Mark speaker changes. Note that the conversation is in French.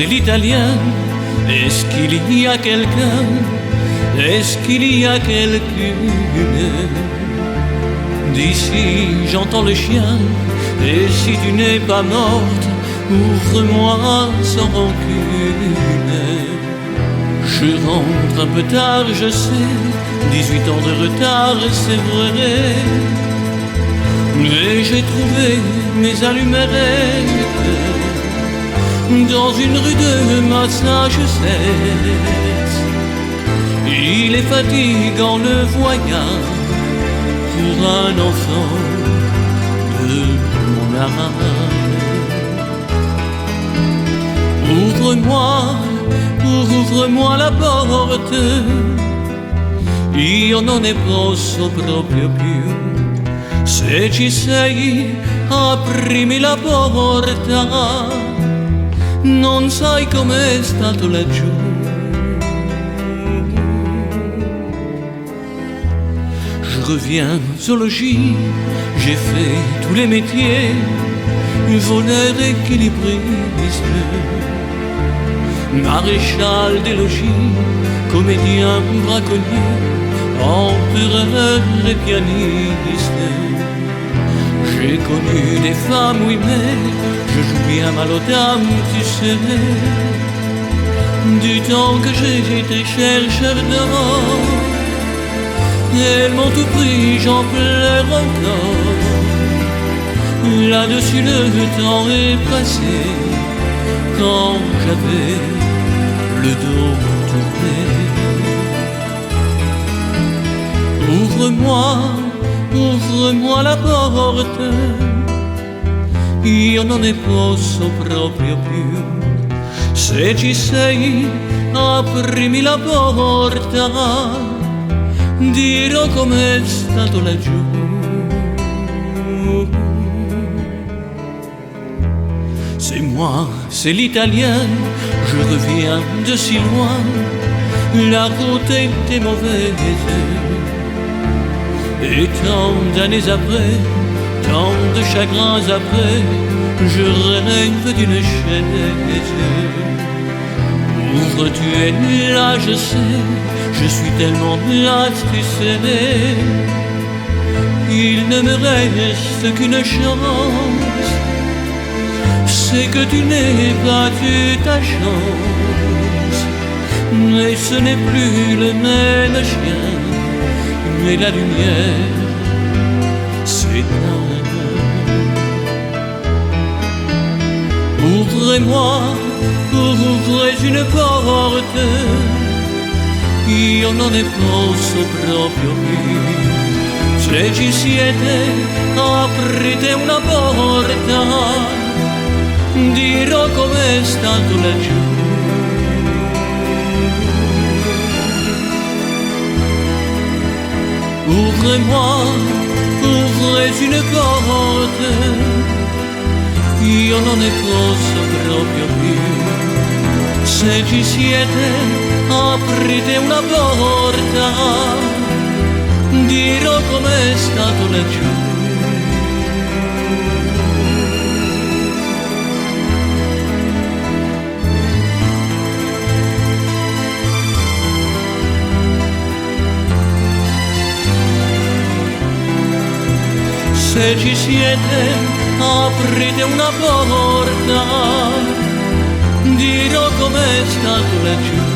Speaker 1: c'est l'italien. Est-ce qu'il y a quelqu'un? Est-ce qu'il y a quelqu'une? D'ici j'entends le chien. Et si tu n'es pas morte, ouvre-moi sans rancune. Je rentre un peu tard, je sais, 18 ans de retard, c'est vrai. Mais j'ai trouvé mes allumettes dans une rue de Massachusetts. Il est fatigant le voyage pour un enfant de mon âge. Ouvre-moi la porte, io non ne posso proprio più. Se ci sei, aprimi la porta, non sai com'è stato laggiù. Je reviens au logis, j'ai fait tous les métiers, voleur équilibriste, maréchal des logis, comédien, braconnier, empereur et pianiste. J'ai connu des femmes, oui, mais je joue bien mal aux dames, tu sais. Du temps que j'ai été chercheur d'or, elles m'ont tout pris, j'en pleure encore. Là-dessus le temps est passé, quand j'avais le dos tourné. Ouvre-moi la porte, io non ne posso proprio più. Se ci sei, aprimi la porta, dirò com'è stato laggiù. C'est moi, c'est l'italien, je reviens de si loin, la route était mauvaise. Et tant d'années après, tant de chagrins après, je rêve d'une chaise. Ouvre, tu es là, je sais, je suis tellement las, tu sais. Il ne me reste qu'une chance, c'est que tu n'aies pas eu ta chance. Mais ce n'est plus le même chien, mais la lumière s'éteint. Ouvrez une porte, io non ne posso proprio più. Se ci siete, aprite una porta, dirò com'è stato laggiù. Ouvrez une porte, io non ne posso proprio più. Se ci siete, aprite una porta, dirò com'è stato laggiù. Se ci siete, aprite una porta, dirò com'è stato laggiù.